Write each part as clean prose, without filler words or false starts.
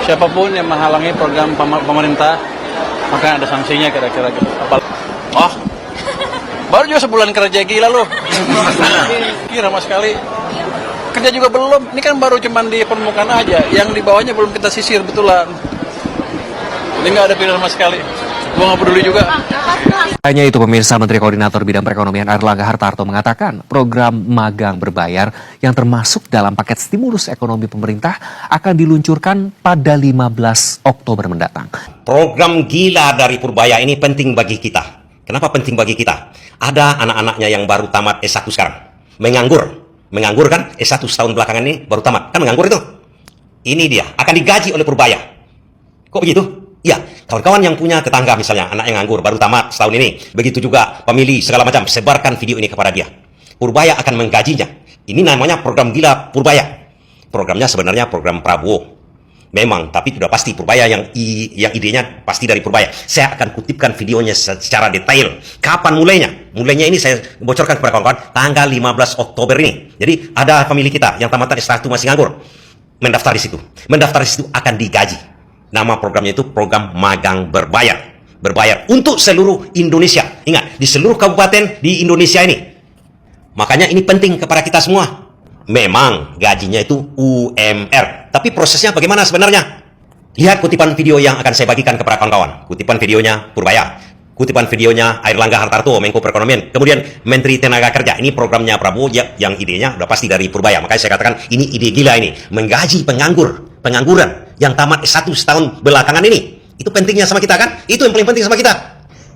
siapapun yang menghalangi program pemerintah, maka ada sanksinya kira-kira gitu. Oh, baru juga sebulan kerja, gila loh. Kira mas sekali. Kerja juga belum, ini kan baru cuman di permukaan aja, yang di bawahnya belum kita sisir betulan. Ini nggak ada pilihan sama sekali. Gua nggak peduli juga. Hanya itu pemirsa, Menteri Koordinator Bidang Perekonomian Airlangga Hartarto mengatakan program magang berbayar yang termasuk dalam paket stimulus ekonomi pemerintah akan diluncurkan pada 15 Oktober mendatang. Program gila dari Purbaya ini penting bagi kita. Kenapa penting bagi kita? Ada anak-anaknya yang baru tamat S1 sekarang, menganggur kan, S1 setahun belakangan ini baru tamat, kan menganggur itu. Ini dia, akan digaji oleh Purbaya. Kok begitu? Ya, kawan-kawan yang punya tetangga misalnya, anak yang nganggur, baru tamat setahun ini, begitu juga pemilih segala macam, sebarkan video ini kepada dia. Purbaya akan menggajinya. Ini namanya program gila Purbaya. Programnya sebenarnya program Prabowo. Memang, tapi sudah pasti Purbaya yang idenya pasti dari Purbaya. Saya akan kutipkan videonya secara detail. Kapan mulainya? Mulainya ini saya bocorkan kepada kawan-kawan, tanggal 15 Oktober ini. Jadi ada pemilih kita yang tamatan S1 masih nganggur, mendaftar di situ. Mendaftar di situ akan digaji. Nama programnya itu program magang berbayar. Berbayar untuk seluruh Indonesia. Ingat, di seluruh kabupaten di Indonesia ini. Makanya ini penting kepada kita semua. Memang gajinya itu UMR. Tapi prosesnya bagaimana sebenarnya? Lihat kutipan video yang akan saya bagikan kepada kawan-kawan. Kutipan videonya Purbaya. Kutipan videonya Airlangga Hartarto, Menko Perekonomian. Kemudian Menteri Tenaga Kerja. Ini programnya Prabowo yang idenya udah pasti dari Purbaya. Makanya saya katakan ini ide gila ini. Menggaji pengangguran yang tamat S1 setahun belakangan ini. Itu pentingnya sama kita kan? Itu yang paling penting sama kita.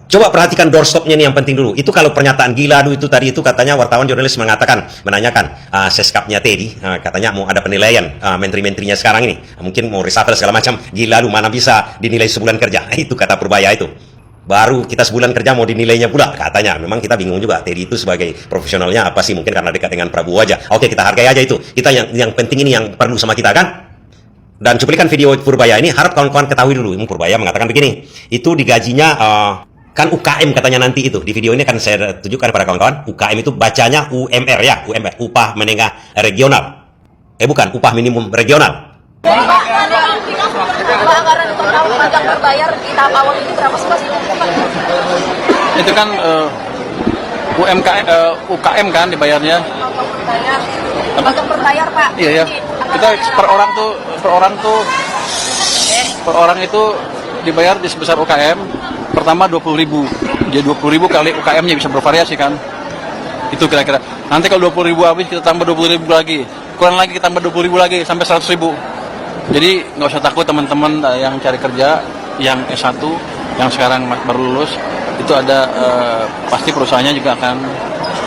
Coba perhatikan doorstopnya nih yang penting dulu. Itu kalau pernyataan gila itu tadi itu katanya wartawan jurnalis menanyakan seskapnya Teddy, katanya mau ada penilaian menteri-menterinya sekarang ini. Mungkin mau reshuffle segala macam. Gila lu, mana bisa dinilai sebulan kerja. Itu kata Purbaya itu. Baru kita sebulan kerja mau dinilainya pula katanya. Memang kita bingung juga. Teddy itu sebagai profesionalnya apa sih? Mungkin karena dekat dengan Prabowo aja. Oke, kita hargai aja itu. Kita yang penting ini yang perlu sama kita kan? Dan cuplikan video Purbaya ini harap kawan-kawan ketahui dulu. Purbaya mengatakan begini. Itu digajinya kan UKM katanya nanti itu. Di video ini akan saya tunjukkan kepada kawan-kawan. UKM itu bacanya UMR ya. UMR, upah menengah regional. Bukan, upah minimum regional. Jadi Pak, anggaran untuk magang berbayar di tahap awal ini berapa sih Mas? Itu kan UKM kan dibayarnya. Magang berbayar Pak. Iya ya. Kita per orang itu dibayar di sebesar UKM. Pertama 20.000. Jadi 20.000 kali UKM-nya bisa bervariasi kan. Itu kira-kira. Nanti kalau 20.000 habis kita tambah 20.000 lagi. Kurang lagi kita tambah 20.000 lagi sampai 100.000. Jadi nggak usah takut teman-teman yang cari kerja, yang S1, yang sekarang baru lulus, itu ada pasti perusahaannya juga akan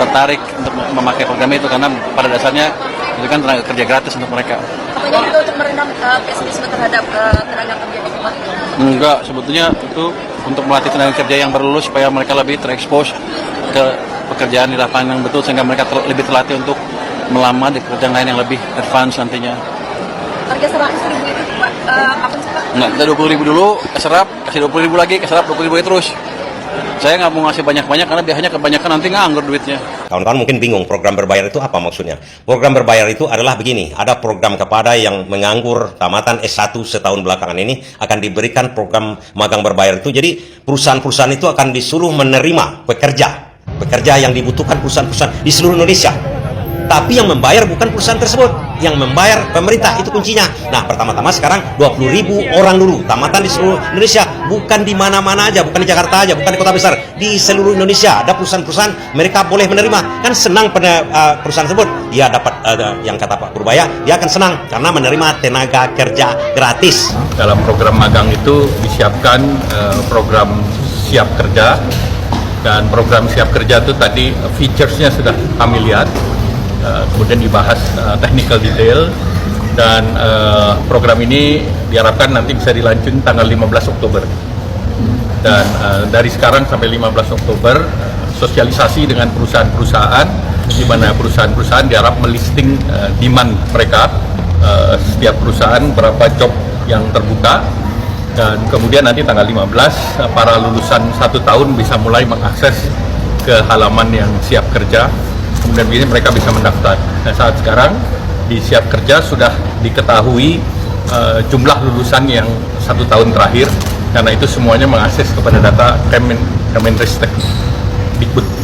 tertarik untuk memakai program itu karena pada dasarnya itu kan tenaga kerja gratis untuk mereka. Apanya itu untuk meredam pesimisme terhadap tenaga kerja di tempat itu? Enggak, sebetulnya itu untuk melatih tenaga kerja yang baru lulus supaya mereka lebih terekspos ke pekerjaan di lapangan yang betul sehingga mereka lebih terlatih untuk melamar di pekerjaan lain yang lebih advance nantinya. Harga 100.000 itu Pak, apa sih Pak? Enggak, kita 20.000 dulu, keserap, kasih 20.000 lagi, keserap 20.000 terus. Saya nggak mau ngasih banyak-banyak karena biasanya kebanyakan nanti nganggur duitnya. Kawan-kawan mungkin bingung program berbayar itu apa maksudnya. Program berbayar itu adalah begini, ada program kepada yang menganggur tamatan S1 setahun belakangan ini akan diberikan program magang berbayar itu. Jadi perusahaan-perusahaan itu akan disuruh menerima pekerja yang dibutuhkan perusahaan-perusahaan di seluruh Indonesia. Tapi yang membayar bukan perusahaan tersebut, yang membayar pemerintah, itu kuncinya. Nah, pertama-tama sekarang 20.000 orang dulu tamatan di seluruh Indonesia, bukan di mana-mana aja, bukan di Jakarta aja, bukan di kota besar, di seluruh Indonesia ada perusahaan-perusahaan mereka boleh menerima. Kan senang pada perusahaan tersebut, dia dapat yang kata Pak Purbaya, dia akan senang karena menerima tenaga kerja gratis. Dalam program magang itu disiapkan program siap kerja, dan program siap kerja itu tadi features-nya sudah kami lihat. Kemudian dibahas technical detail, dan program ini diharapkan nanti bisa dilanjutkan tanggal 15 Oktober. Dan dari sekarang sampai 15 Oktober sosialisasi dengan perusahaan-perusahaan, di mana perusahaan-perusahaan diharap melisting demand mereka, setiap perusahaan berapa job yang terbuka, dan kemudian nanti tanggal 15 para lulusan 1 tahun bisa mulai mengakses ke halaman yang siap kerja. Kemudian biasanya mereka bisa mendaftar. Nah, saat sekarang di siap kerja sudah diketahui jumlah lulusan yang 1 tahun terakhir, karena itu semuanya mengakses kepada data Kemenristek Dikbud.